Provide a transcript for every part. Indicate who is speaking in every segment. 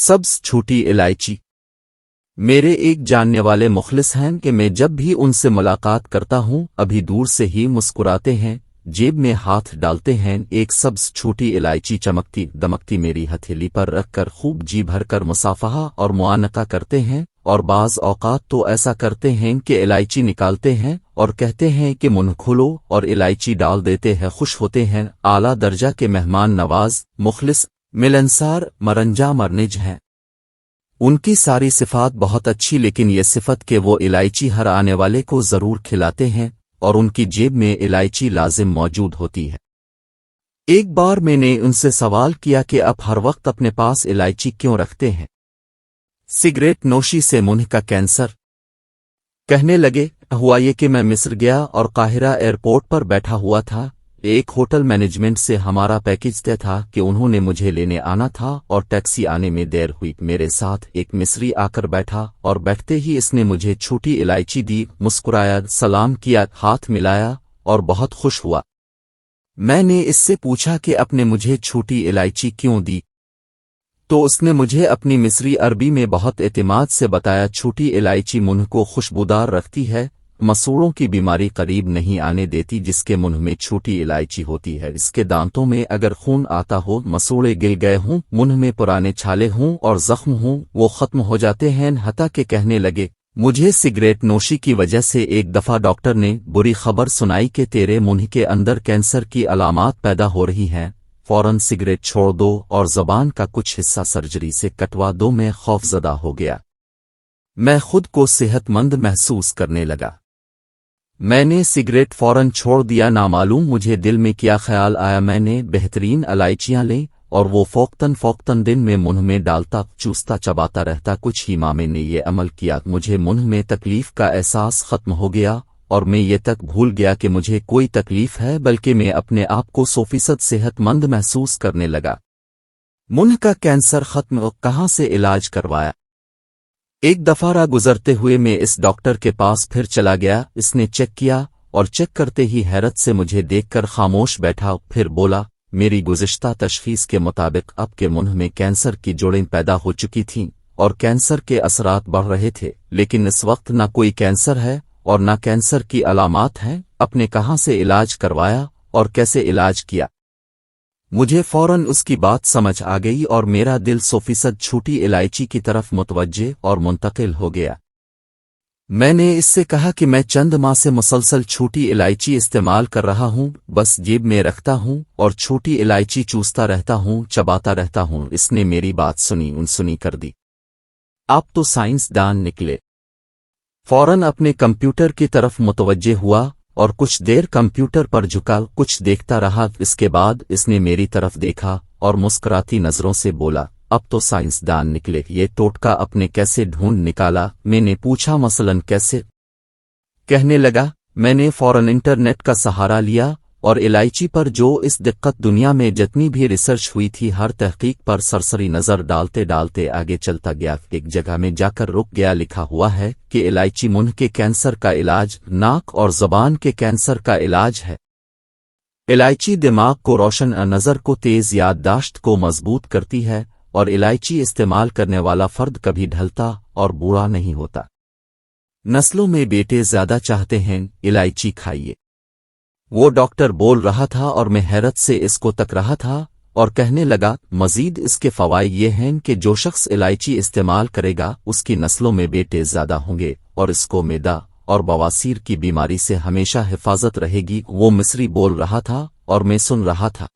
Speaker 1: سبز چھوٹی الائچی۔ میرے ایک جاننے والے مخلص ہیں کہ میں جب بھی ان سے ملاقات کرتا ہوں ابھی دور سے ہی مسکراتے ہیں، جیب میں ہاتھ ڈالتے ہیں، ایک سبز چھوٹی الائچی چمکتی دمکتی میری ہتھیلی پر رکھ کر خوب جی بھر کر مصافحہ اور معانقہ کرتے ہیں، اور بعض اوقات تو ایسا کرتے ہیں کہ الائچی نکالتے ہیں اور کہتے ہیں کہ منہ کھولو اور الائچی ڈال دیتے ہیں، خوش ہوتے ہیں۔ اعلیٰ درجہ کے مہمان نواز، مخلص، ملنسار، مرنجا مرنج ہیں۔ ان کی ساری صفات بہت اچھی، لیکن یہ صفت کہ وہ الائچی ہر آنے والے کو ضرور کھلاتے ہیں اور ان کی جیب میں الائچی لازم موجود ہوتی ہے۔ ایک بار میں نے ان سے سوال کیا کہ آپ ہر وقت اپنے پاس الائچی کیوں رکھتے ہیں؟ سگریٹ نوشی سے منہ کا کینسر۔ کہنے لگے، ہوا یہ کہ میں مصر گیا اور قاہرہ ایئرپورٹ پر بیٹھا ہوا تھا، ایک ہوٹل مینجمنٹ سے ہمارا پیکج طے تھا کہ انہوں نے مجھے لینے آنا تھا اور ٹیکسی آنے میں دیر ہوئی۔ میرے ساتھ ایک مصری آ کر بیٹھا اور بیٹھتے ہی اس نے مجھے چھوٹی الائچی دی، مسکرایا، سلام کیا، ہاتھ ملایا اور بہت خوش ہوا۔ میں نے اس سے پوچھا کہ آپ نے مجھے چھوٹی الائچی کیوں دی؟ تو اس نے مجھے اپنی مصری عربی میں بہت اعتماد سے بتایا، چھوٹی الائچی منہ کو خوشبودار رکھتی ہے، مسوڑوں کی بیماری قریب نہیں آنے دیتی، جس کے منہ میں چھوٹی الائچی ہوتی ہے اس کے دانتوں میں اگر خون آتا ہو، مسوڑے گل گئے ہوں، منہ میں پرانے چھالے ہوں اور زخم ہوں، وہ ختم ہو جاتے ہیں۔ حتیٰ کہ کہنے لگے، مجھے سگریٹ نوشی کی وجہ سے ایک دفعہ ڈاکٹر نے بری خبر سنائی کہ تیرے منہ کے اندر کینسر کی علامات پیدا ہو رہی ہیں، فوراً سگریٹ چھوڑ دو اور زبان کا کچھ حصہ سرجری سے کٹوا دو۔ میں خوف زدہ ہو گیا، میں خود کو صحت مند محسوس کرنے لگا۔ میں نے سگریٹ فوراً چھوڑ دیا۔ نامعلوم مجھے دل میں کیا خیال آیا، میں نے بہترین الائچیاں لیں اور وہ فوقتاً دن میں منہ میں ڈالتا، چوستا، چباتا رہتا۔ کچھ ہی ماہ میں نے یہ عمل کیا، مجھے منہ میں تکلیف کا احساس ختم ہو گیا اور میں یہ تک بھول گیا کہ مجھے کوئی تکلیف ہے، بلکہ میں اپنے آپ کو 100% صحت مند محسوس کرنے لگا۔ منہ کا کینسر ختم، کہاں سے علاج کروایا؟ ایک دفعہ راہ گزرتے ہوئے میں اس ڈاکٹر کے پاس پھر چلا گیا، اس نے چیک کیا اور چیک کرتے ہی حیرت سے مجھے دیکھ کر خاموش بیٹھا، پھر بولا، میری گزشتہ تشخیص کے مطابق آپ کے منہ میں کینسر کی جوڑیں پیدا ہو چکی تھیں اور کینسر کے اثرات بڑھ رہے تھے، لیکن اس وقت نہ کوئی کینسر ہے اور نہ کینسر کی علامات ہیں۔ آپ نے کہاں سے علاج کروایا اور کیسے علاج کیا؟ مجھے فوراً اس کی بات سمجھ آ گئی اور میرا دل 100% چھوٹی الائچی کی طرف متوجہ اور منتقل ہو گیا۔ میں نے اس سے کہا کہ میں چند ماہ سے مسلسل چھوٹی الائچی استعمال کر رہا ہوں، بس جیب میں رکھتا ہوں اور چھوٹی الائچی چوستا رہتا ہوں، چباتا رہتا ہوں۔ اس نے میری بات سنی انسنی کر دی۔ آپ تو سائنس دان نکلے۔ فوراً اپنے کمپیوٹر کی طرف متوجہ ہوا اور کچھ دیر کمپیوٹر پر جھکا، کچھ دیکھتا رہا۔ اس کے بعد اس نے میری طرف دیکھا اور مسکراتی نظروں سے بولا، اب تو سائنس دان نکلے، یہ ٹوٹکا اپنے کیسے ڈھونڈ نکالا؟ میں نے پوچھا، مثلاً کیسے؟ کہنے لگا، میں نے فوراً انٹرنیٹ کا سہارا لیا اور الائچی پر جو اس دقت دنیا میں جتنی بھی ریسرچ ہوئی تھی ہر تحقیق پر سرسری نظر ڈالتے ڈالتے آگے چلتا گیا۔ ایک جگہ میں جا کر رک گیا، لکھا ہوا ہے کہ الائچی منہ کے کینسر کا علاج، ناک اور زبان کے کینسر کا علاج ہے۔ الائچی دماغ کو روشن، نظر کو تیز، یادداشت کو مضبوط کرتی ہے اور الائچی استعمال کرنے والا فرد کبھی ڈھلتا اور بوڑھا نہیں ہوتا۔ نسلوں میں بیٹے زیادہ چاہتے ہیں، الائچی کھائیے، وہ ڈاکٹر بول رہا تھا اور میں حیرت سے اس کو تک رہا تھا اور کہنے لگا، مزید اس کے فوائد یہ ہیں کہ جو شخص الائچی استعمال کرے گا اس کی نسلوں میں بیٹے زیادہ ہوں گے اور اس کو معدہ اور بواسیر کی بیماری سے ہمیشہ حفاظت رہے گی۔ وہ مصری بول رہا تھا اور میں سن رہا تھا۔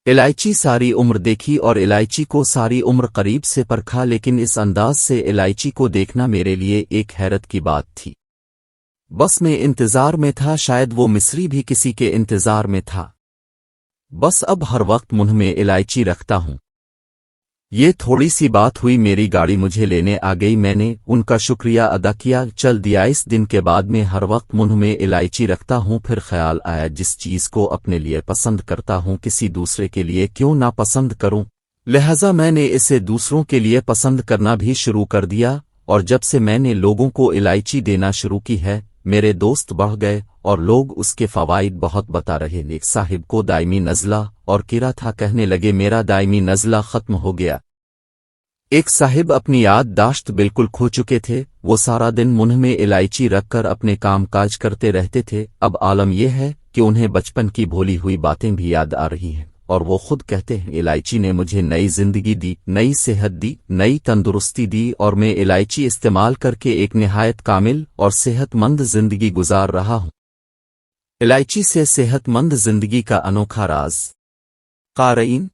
Speaker 1: الائچی ساری عمر دیکھی اور الائچی کو ساری عمر قریب سے پرکھا، لیکن اس انداز سے الائچی کو دیکھنا میرے لیے ایک حیرت کی بات تھی۔ بس میں انتظار میں تھا، شاید وہ مصری بھی کسی کے انتظار میں تھا۔ بس اب ہر وقت منہ میں الائچی رکھتا ہوں۔ یہ تھوڑی سی بات ہوئی، میری گاڑی مجھے لینے آ گئی، میں نے ان کا شکریہ ادا کیا، چل دیا۔ اس دن کے بعد میں ہر وقت منہ میں الائچی رکھتا ہوں۔ پھر خیال آیا، جس چیز کو اپنے لیے پسند کرتا ہوں کسی دوسرے کے لیے کیوں نہ پسند کروں، لہذا میں نے اسے دوسروں کے لیے پسند کرنا بھی شروع کر دیا، اور جب سے میں نے لوگوں کو الائچی دینا شروع کی ہے میرے دوست بڑھ گئے اور لوگ اس کے فوائد بہت بتا رہے۔ ایک صاحب کو دائمی نزلہ اور کیڑا تھا، کہنے لگے میرا دائمی نزلہ ختم ہو گیا۔ ایک صاحب اپنی یادداشت بالکل کھو چکے تھے، وہ سارا دن منہ میں الائچی رکھ کر اپنے کام کاج کرتے رہتے تھے۔ اب عالم یہ ہے کہ انہیں بچپن کی بھولی ہوئی باتیں بھی یاد آ رہی ہیں، اور وہ خود کہتے ہیں الائچی نے مجھے نئی زندگی دی، نئی صحت دی، نئی تندرستی دی، اور میں الائچی استعمال کر کے ایک نہایت کامل اور صحت مند زندگی گزار رہا ہوں۔ الائچی سے صحت مند زندگی کا انوکھا راز۔ قارئین،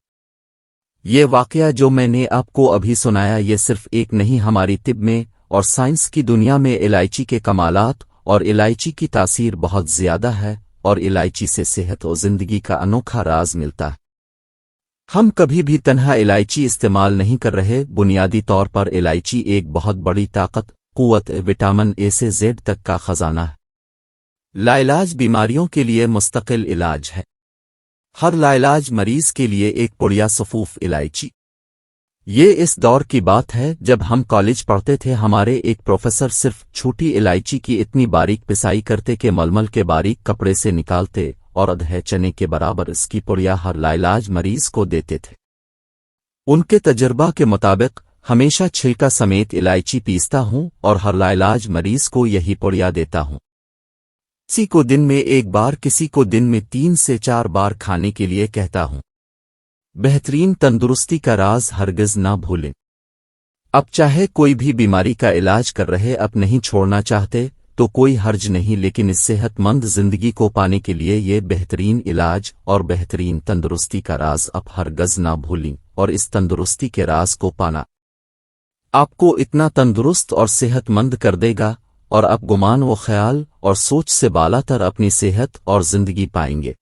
Speaker 1: یہ واقعہ جو میں نے آپ کو ابھی سنایا یہ صرف ایک نہیں، ہماری طب میں اور سائنس کی دنیا میں الائچی کے کمالات اور الائچی کی تاثیر بہت زیادہ ہے، اور الائچی سے صحت و زندگی کا انوکھا راز ملتا ہے۔ ہم کبھی بھی تنہا الائچی استعمال نہیں کر رہے، بنیادی طور پر الائچی ایک بہت بڑی طاقت، قوت، وٹامن اے سے زیڈ تک کا خزانہ ہے۔ لاعلاج بیماریوں کے لیے مستقل علاج ہے۔ ہر لاعلاج مریض کے لیے ایک پڑیا صفوف الائچی۔ یہ اس دور کی بات ہے جب ہم کالج پڑھتے تھے، ہمارے ایک پروفیسر صرف چھوٹی الائچی کی اتنی باریک پسائی کرتے کہ ململ کے باریک کپڑے سے نکالتے، اور ادھے چنے کے برابر اس کی پڑیا ہر لاعلاج مریض کو دیتے تھے۔ ان کے تجربہ کے مطابق ہمیشہ چھلکا سمیت الائچی پیستا ہوں اور ہر لاعلاج مریض کو یہی پڑیا دیتا ہوں۔ کسی کو دن میں ایک بار، کسی کو دن میں 3 سے 4 بار کھانے کے لیے کہتا ہوں۔ بہترین تندرستی کا راز ہرگز نہ بھولیں۔ اب چاہے کوئی بھی بیماری کا علاج کر رہے، اب نہیں چھوڑنا چاہتے تو کوئی حرج نہیں، لیکن اس صحت مند زندگی کو پانے کے لیے یہ بہترین علاج اور بہترین تندرستی کا راز اب ہرگز نہ بھولیں، اور اس تندرستی کے راز کو پانا آپ کو اتنا تندرست اور صحت مند کر دے گا، اور اب گمان و خیال اور سوچ سے بالا تر اپنی صحت اور زندگی پائیں گے۔